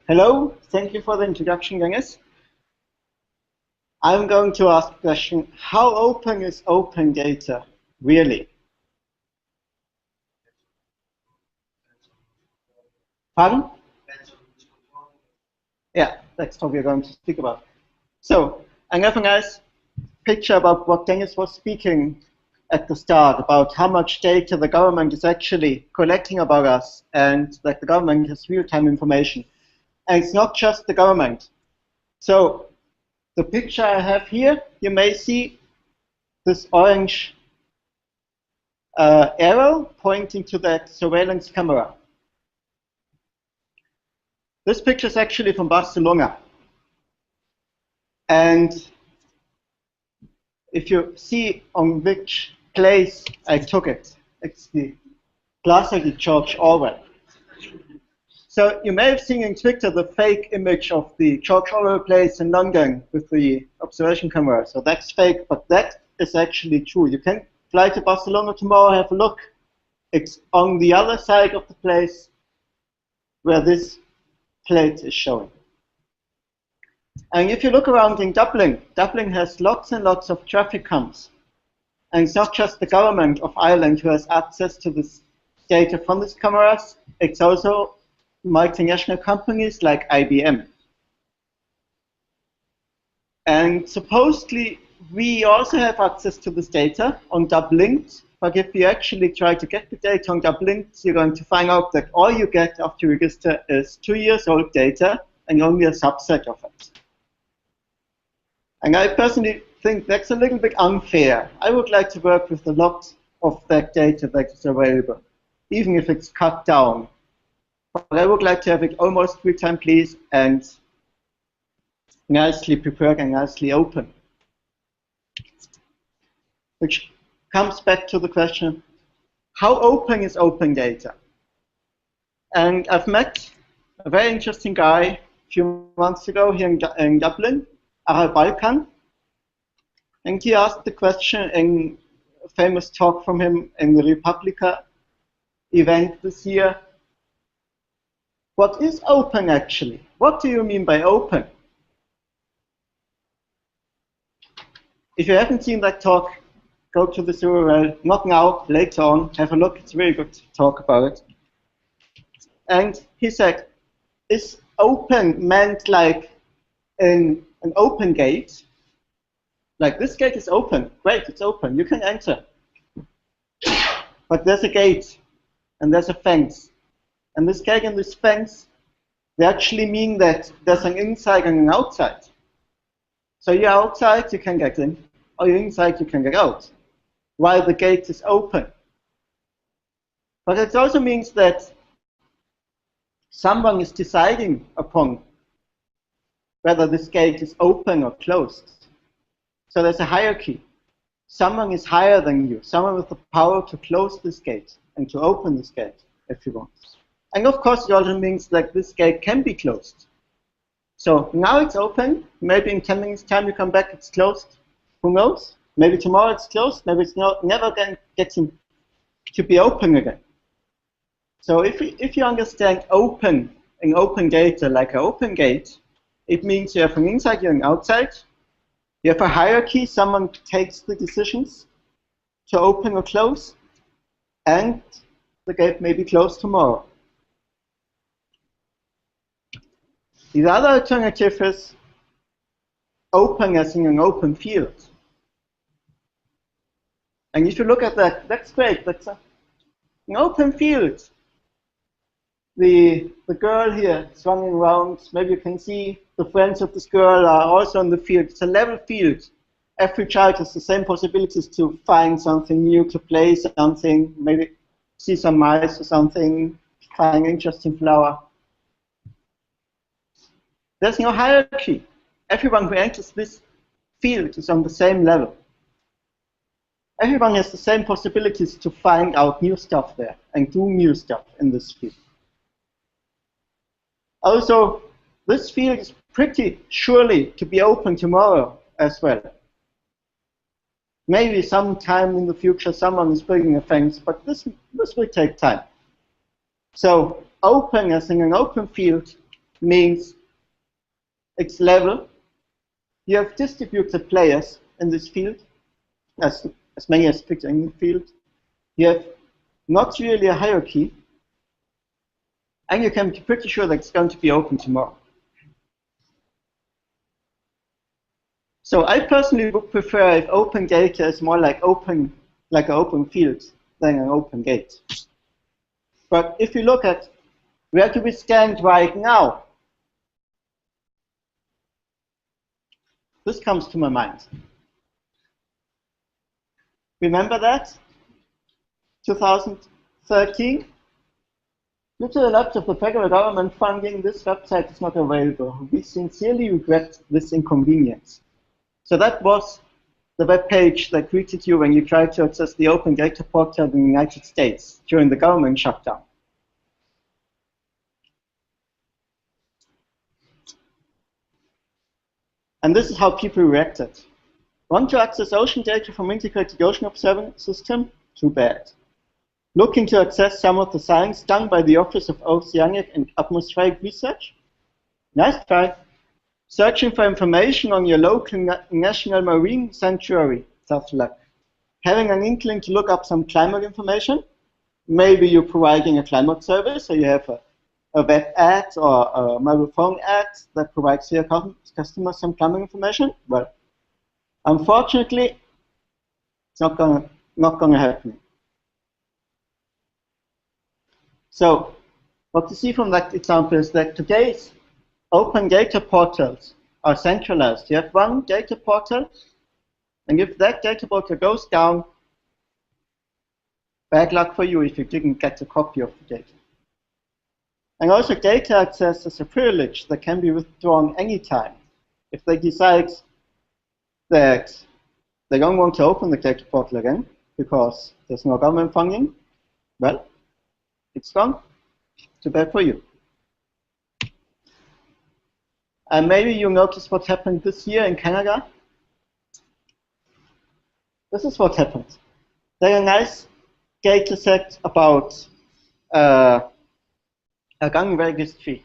Hello, thank you for the introduction, Genghis. I'm going to ask the question, how open is open data, really? Pardon? Yeah, that's what we're going to speak about. So, I have a nice picture about what Genghis was speaking at the start, about how much data the government is actually collecting about us, and that the government has real-time information. And it's not just the government. So, the picture I have here, you may see this orange arrow pointing to that surveillance camera. This picture is actually from Barcelona. And if you see on which place I took it, it's the Plaza de George Orwell. So you may have seen in Twitter the fake image of the George Orwell place in London with the observation camera. So that's fake, but that is actually true. You can fly to Barcelona tomorrow, have a look. It's on the other side of the place where this plate is showing. And if you look around in Dublin, Dublin has lots and lots of traffic cams. And it's not just the government of Ireland who has access to this data from these cameras, it's also multinational companies like IBM. And supposedly, we also have access to this data on Dublin, but if you actually try to get the data on Dublin, you're going to find out that all you get after you register is 2 years old data and only a subset of it. And I personally think that's a little bit unfair. I would like to work with a lot of that data that is available, even if it's cut down. But I would like to have it almost real-time, please, and nicely prepared and nicely open. Which comes back to the question, how open is open data? And I've met a very interesting guy a few months ago here in Dublin, Aral Balkan, and he asked the question in a famous talk from him in the Republica event this year, what is open actually? What do you mean by open? If you haven't seen that talk, go to this URL, not now, later on, have a look, it's a really good talk about it. And he said, is open meant like an open gate? Like this gate is open, great, it's open, you can enter. But there's a gate, and there's a fence. And this gate and this fence, they actually mean that there's an inside and an outside. So you're outside, you can get in, or you're inside, you can get out, while the gate is open. But it also means that someone is deciding upon whether this gate is open or closed. So there's a hierarchy. Someone is higher than you, someone with the power to close this gate and to open this gate, if you want. And of course, it also means that this gate can be closed. So now it's open, maybe in 10 minutes time you come back, it's closed, who knows? Maybe tomorrow it's closed, maybe it's never again getting to be open again. So if you understand open and open data like an open gate, it means you have an inside, you have an outside, you have a hierarchy, someone takes the decisions to open or close, and the gate may be closed tomorrow. The other alternative is open as in an open field. And if you look at that, that's great. That's an open field. The girl here is running around. Maybe you can see the friends of this girl are also in the field. It's a level field. Every child has the same possibilities to find something new, to play something, maybe see some mice or something, find an interesting flower. There's no hierarchy. Everyone who enters this field is on the same level. Everyone has the same possibilities to find out new stuff there and do new stuff in this field. Also, this field is pretty surely to be open tomorrow as well. Maybe sometime in the future someone is building a fence, but this will take time. So open as in an open field means it's level. You have distributed players in this field, as many as pictured in the field. You have not really a hierarchy, and you can be pretty sure that it's going to be open tomorrow. So I personally would prefer if open data is more like an open field than an open gate. But if you look at where to be scanned right now, this comes to my mind. Remember that? 2013? Due to the lapse of the federal government funding, this website is not available. We sincerely regret this inconvenience. So that was the web page that greeted you when you tried to access the Open Data Portal in the United States during the government shutdown. And this is how people reacted. Want to access ocean data from integrated ocean observation system? Too bad. Looking to access some of the science done by the Office of Oceanic and Atmospheric Research? Nice try. Searching for information on your local national marine sanctuary? Tough luck. Having an inkling to look up some climate information? Maybe you're providing a climate service, so you have a web ad or a mobile phone ad that provides your customers some climate information? Well, unfortunately, it's not gonna happen. So, what you see from that example is that today's open data portals are centralized. You have one data portal, and if that data portal goes down, bad luck for you if you didn't get a copy of the data. And also, data access is a privilege that can be withdrawn anytime. If they decide that they don't want to open the data portal again because there's no government funding, well, it's gone. Too bad for you. And maybe you noticed what happened this year in Canada. This is what happened. They had a nice data set about a gun registry.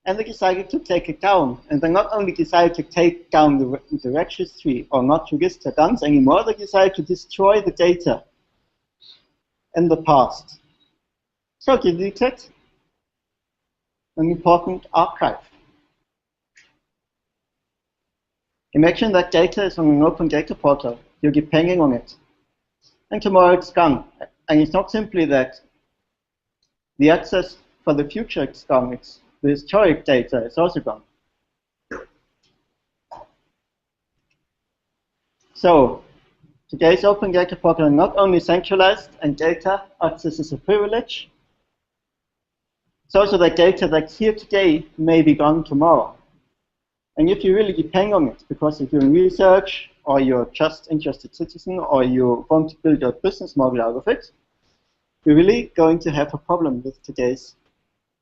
And they decided to take it down. And they not only decided to take down the registry or not register guns anymore, they decided to destroy the data in the past. So deleted an important archive. Imagine that data is on an open data portal. You're depending on it. And tomorrow it's gone. And it's not simply that the access for the future is gone. It's the historic data is also gone. So today's open data portal are not only centralized and data access is a privilege, it's also that data that's here today may be gone tomorrow. And if you really depend on it because you're doing research or you're just interested citizen or you want to build a business model out of it, you're really going to have a problem with today's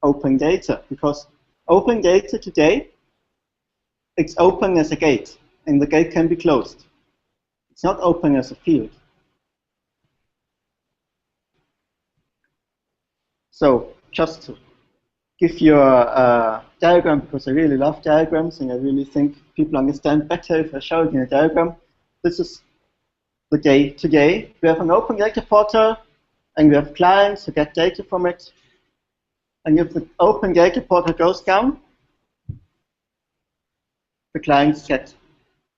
open data, because open data today, it's open as a gate, and the gate can be closed. It's not open as a field. So just to give you a diagram, because I really love diagrams, and I really think people understand better if I show it in a diagram. This is the day today. We have an open data portal, and we have clients who get data from it. And if the open data portal goes down, the clients get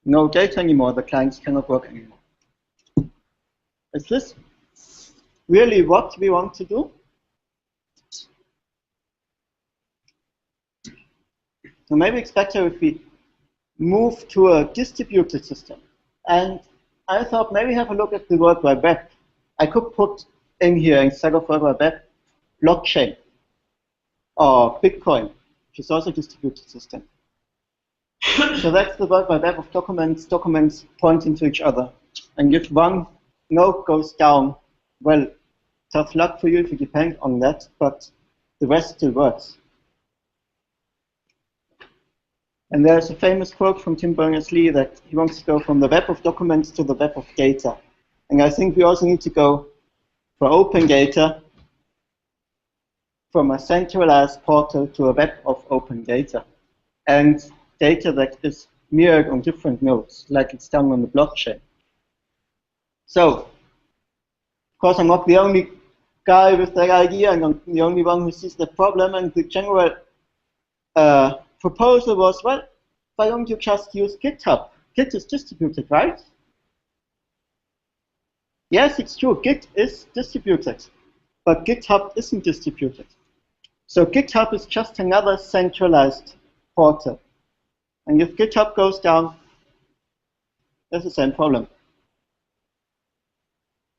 no data anymore. The clients cannot work anymore. Is this really what we want to do? So maybe it's better if we move to a distributed system. And I thought maybe have a look at the World Wide Web. I could put in here, instead of World Wide Web, blockchain or Bitcoin, which is also a distributed system. So that's the World Wide Web of documents pointing to each other. And if one node goes down, well, tough luck for you if you depend on that, but the rest still works. And there's a famous quote from Tim Berners-Lee that he wants to go from the web of documents to the web of data. And I think we also need to go for open data from a centralized portal to a web of open data, and data that is mirrored on different nodes, like it's done on the blockchain. So, of course, I'm not the only guy with that idea, and I'm the only one who sees the problem, and the general proposal was, well, why don't you just use GitHub? Git is distributed, right? Yes, it's true, Git is distributed, but GitHub isn't distributed. So GitHub is just another centralized portal. And if GitHub goes down, there's the same problem.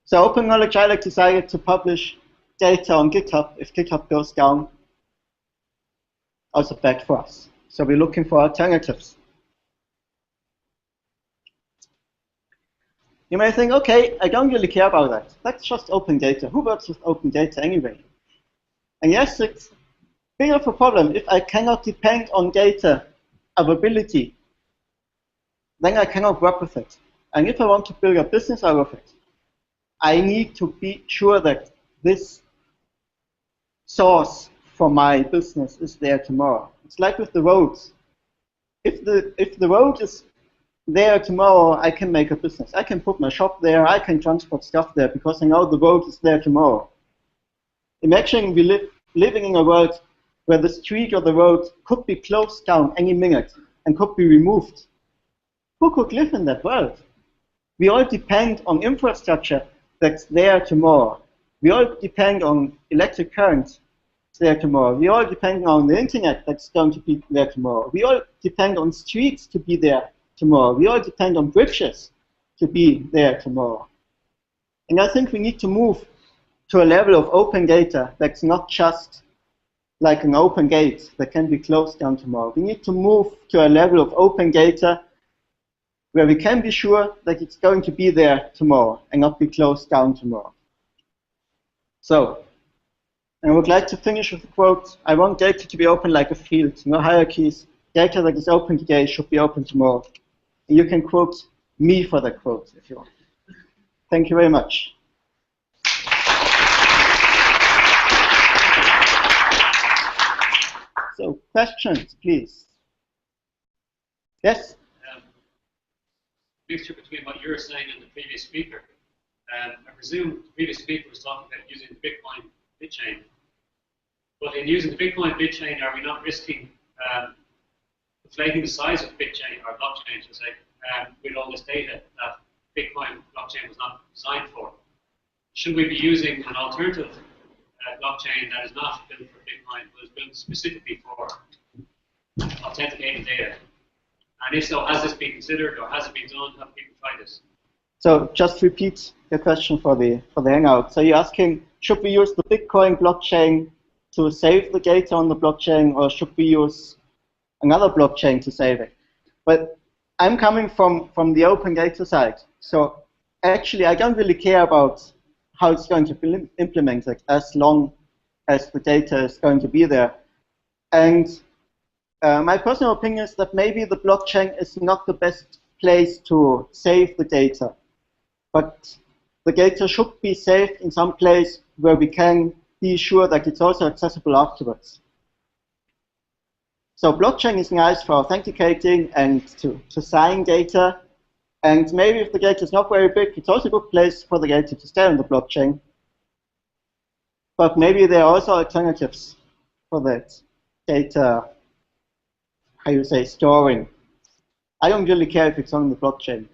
So Open Knowledge Island decided to publish data on GitHub. If GitHub goes down, also bad for us. So we're looking for alternatives. You may think, okay, I don't really care about that. That's just open data. Who works with open data anyway? And yes, it's big of a problem. If I cannot depend on data availability, then I cannot work with it. And if I want to build a business out of it, I need to be sure that this source for my business is there tomorrow. It's like with the roads. If the road is there tomorrow, I can make a business. I can put my shop there, I can transport stuff there because I know the road is there tomorrow. Imagine we living in a world where the street or the road could be closed down any minute and could be removed. Who could live in that world? We all depend on infrastructure that's there tomorrow. We all depend on electric current that's there tomorrow. We all depend on the internet that's going to be there tomorrow. We all depend on streets to be there tomorrow. We all depend on bridges to be there tomorrow. And I think we need to move to a level of open data that's not just like an open gate that can be closed down tomorrow. We need to move to a level of open data where we can be sure that it's going to be there tomorrow and not be closed down tomorrow. So, I would like to finish with a quote. I want data to be open like a field, no hierarchies. Data that is open today should be open tomorrow. And you can quote me for that quote if you want. Thank you very much. So, questions, please. Yes? Mixture between what you were saying and the previous speaker. I presume the previous speaker was talking about using the Bitcoin bit chain. But in using the Bitcoin bit chain, are we not risking inflating the size of bit chain or blockchain, to say, with all this data that Bitcoin blockchain was not designed for? Should we be using an alternative blockchain that is not built for Bitcoin, but is built specifically for authenticating data? And if so, has this been considered or has it been done? Have people tried this? So just repeat your question for the Hangout. So you're asking, should we use the Bitcoin blockchain to save the data on the blockchain, or should we use another blockchain to save it? But I'm coming from the open data side. So actually, I don't really care about how it's going to be implemented as long as the data is going to be there. And my personal opinion is that maybe the blockchain is not the best place to save the data, but the data should be saved in some place where we can be sure that it's also accessible afterwards. So blockchain is nice for authenticating and to sign data, and maybe if the data is not very big, it's also a good place for the data to stay on the blockchain. But maybe there are also alternatives for that data, how you say, storing. I don't really care if it's on the blockchain.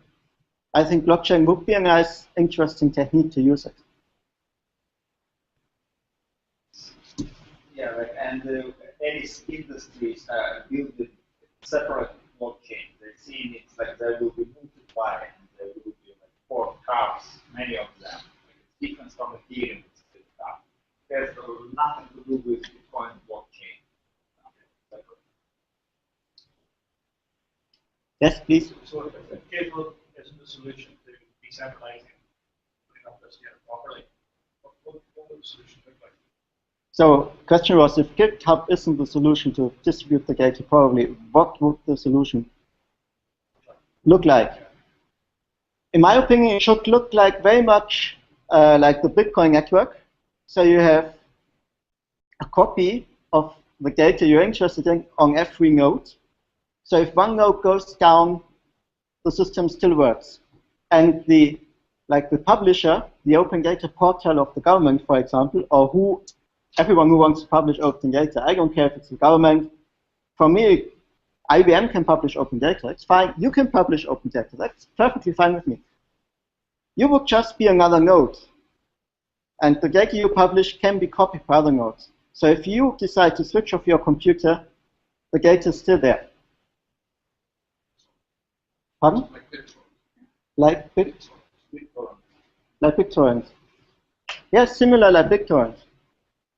I think blockchain would be a nice, interesting technique to use it. Yeah, right. And any industries build a separate blockchain. They're seeing it's like there will be multiplied, and there will be like 4 cars, many of them. It's different from Ethereum. It has nothing to do with Bitcoin blockchain. Yes, please. So if GitHub isn't the solution to decentralizing, putting up this data properly, what would the solution look like? So the question was, if GitHub isn't the solution to distribute the data properly, what would the solution look like? In my opinion, it should look like very much like the Bitcoin network. So you have a copy of the data you're interested in on every node. So if one node goes down, the system still works. And like the publisher, the open data portal of the government, for example, or everyone who wants to publish open data, I don't care if it's the government. For me, IBM can publish open data. It's fine. You can publish open data. That's perfectly fine with me. You would just be another node. And the data you publish can be copied by other nodes. So if you decide to switch off your computer, the data is still there. Pardon? Like BitTorrent. Yes, similar like BitTorrent.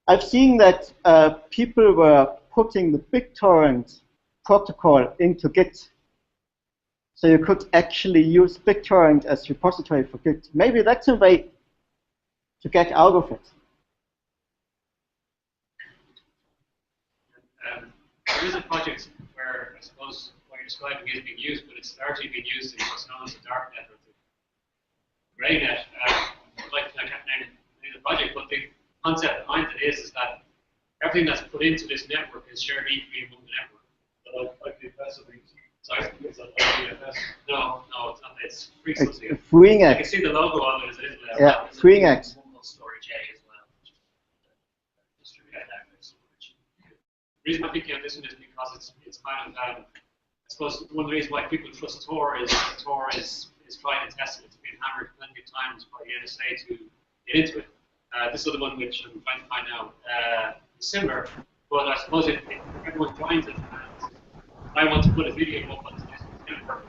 I've seen that people were putting the BitTorrent protocol into Git. So you could actually use BitTorrent as repository for Git. Maybe that's a way to get out of it. There is a project where I suppose what you're describing is being used, but it's largely being used in what's known as the darknet or the greynet. I'd like to name the project, but the concept behind it is that everything that's put into this network is shared equally among the network. Like the investment. Sorry? Is that IPFS? No, it's not. It's free subsidy. It's FreeNet. You can see the logo on it as it is there. Yeah, FreeNet. Storage A as well. Distributed network storage. The reason I'm thinking of this one is because it's kind of, I suppose one of the reasons why people trust Tor is Tor is tried and tested. It's been hammered plenty of times by the NSA to get into it. This other one, which I'm trying to find now, is similar, but I suppose if everyone joins it, and I want to put a video up onto this network,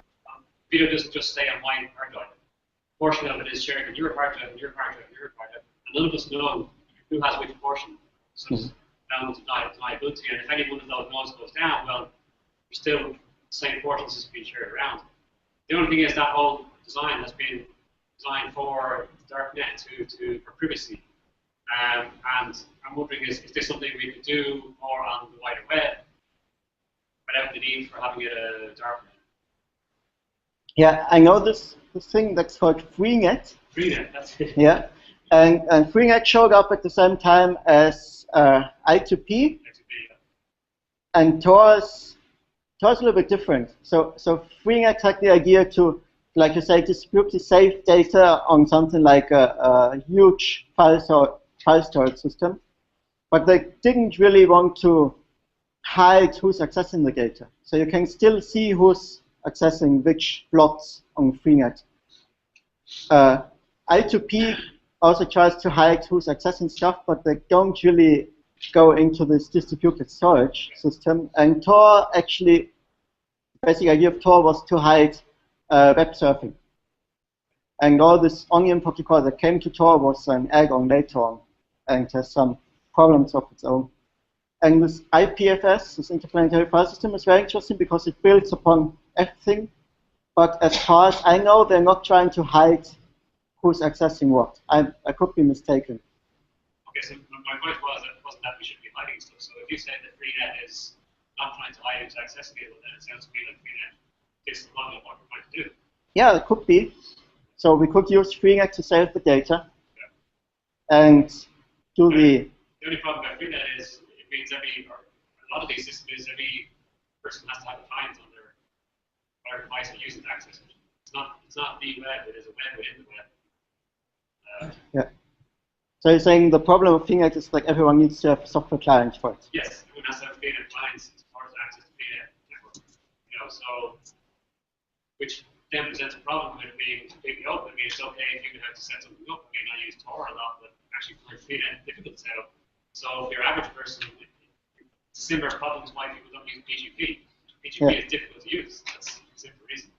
video doesn't just stay on my hard drive. A portion of it is shared in your hard drive, and your hard drive, and your hard drive, and none of us know who has which portion. So it's down to deniability, and if any one of those nodes goes down, well, there's still the same portions as being shared around. The only thing is that whole design has been designed for darknet for privacy. And I'm wondering, is this something we could do more on the wider web without the need for having a darknet? Yeah, I know this thing that's called FreeNet. FreeNet, that's it. Yeah, and FreeNet showed up at the same time as I2P, and Tor is a little bit different. So FreeNet had the idea to, like you say, distribute the safe data on something like a huge file storage system, but they didn't really want to hide who's accessing the data. So you can still see who's accessing which blocks on FreeNet. I2P also tries to hide who's accessing stuff, but they don't really go into this distributed storage system. And Tor, actually, the basic idea of Tor was to hide web surfing. And all this onion protocol that came to Tor was an add-on later on, and has some problems of its own. And this IPFS, this interplanetary file system, is very interesting because it builds upon everything. But as far as I know, they're not trying to hide who's accessing what. I could be mistaken. Okay, so my point wasn't that we should be hiding stuff. So if you say that FreeNet is not trying to hide who's accessing it, then it sounds to me like FreeNet is the model of what we're trying to do. Yeah, it could be. So we could use FreeNet to save the data, and do the... The only problem about FreeNet is it means a lot of these systems is every person has to have a client on their device that uses access it. It's not the web, it is a web within the web. Yeah. So you're saying the problem of FreeNet is like everyone needs to have a software client for it? Yes, everyone has to have FreeNet clients as far as access to FreeNet network. So which then presents a problem with it being completely open. I mean, it's okay if you have to set something up. I mean, I use Tor a lot, but actually for FreeNet, difficult to set up. So if you're an average person, similar problems why people don't use PGP. PGP is difficult to use. That's the simple reason.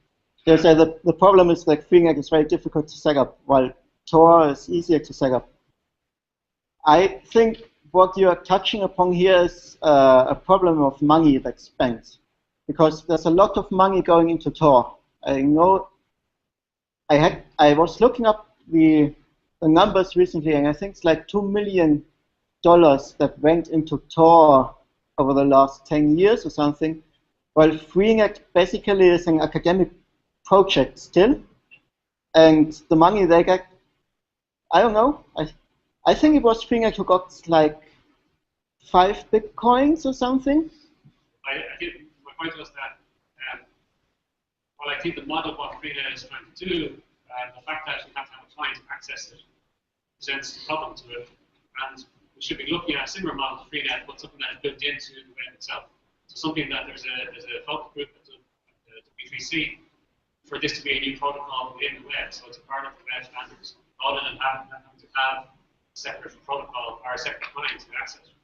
Yeah, so the problem is that FreeNet is very difficult to set up, while Tor is easier to set up. I think what you are touching upon here is a problem of money that's spent, because there's a lot of money going into Tor. I know I was looking up the numbers recently, and I think it's like $2 million that went into Tor over the last 10 years or something, while FreeNet basically is an academic project still, and the money they get, I don't know, I think it was FreeNet who got like 5 Bitcoins or something? I think my point was that well, I think the model what Freenet is trying to do, the fact that you have to have a client access it, presents a problem to it, and we should be looking at a similar model to Freenet, but something that is built into the web itself. So something that there's a focus group at the W3C for this to be a new protocol within the web, so it's a part of the web standards, rather than having to have a separate protocol or a separate client to access it.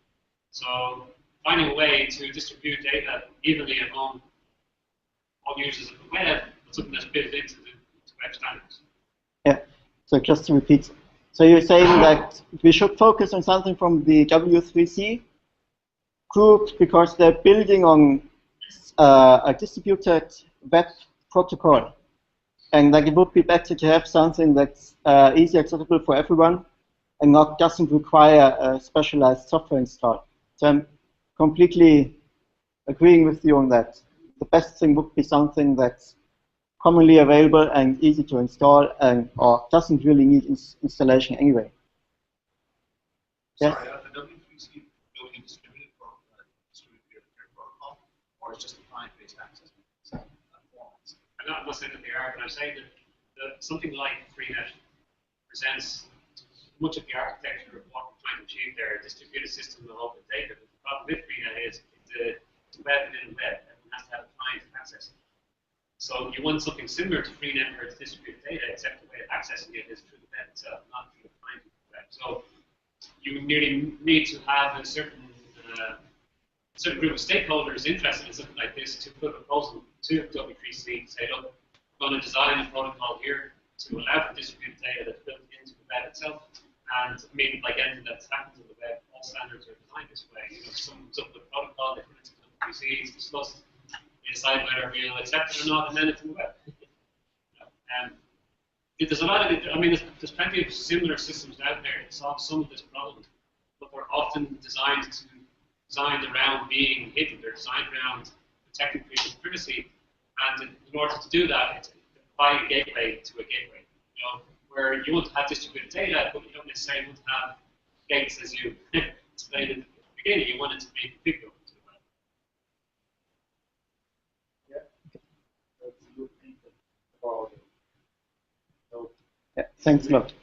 So finding a way to distribute data evenly among all users of the web, but something that's built into the web standards. Yeah, so just to repeat, so you're saying that we should focus on something from the W3C group because they're building on a distributed web protocol, and like it would be better to have something that's easy accessible for everyone and not doesn't require a specialized software install. So I'm completely agreeing with you on that. The best thing would be something that's commonly available and easy to install and or doesn't really need installation anyway. Sorry, the W3C building distributed protocol, or it's just a client-based access? I'm not saying that they are, but I'm saying that something like Freenet presents much of the architecture of what we're trying to achieve there, a distributed system of open data. But the problem with Freenet is it's a web within a web. Everyone has to have a client to access it. So you want something similar to Freenet where it's distributed data, except the way of accessing it is through the web itself, not through the client of the web. So you really need to have a certain group of stakeholders interested in something like this to put a proposal to W3C to say, look, we're going to design a protocol here to allow for distributed data that's built into the web itself. And I mean, like anything that happens in the web, all standards are designed this way. You know, some of the protocol that comes into W3C is discussed. We decide whether we'll accept it or not, and then it's in the web. There's a lot of, I mean, there's plenty of similar systems out there that solve some of this problem, but they're often designed around being hidden. They're designed around protecting people's privacy, and in order to do that, it's provide a gateway to a gateway. You know, where you want to have distributed data, but you don't necessarily want to have gates as you explained at the beginning. You want it to be configurable. That's a good thing about it. So, yeah, thanks a lot.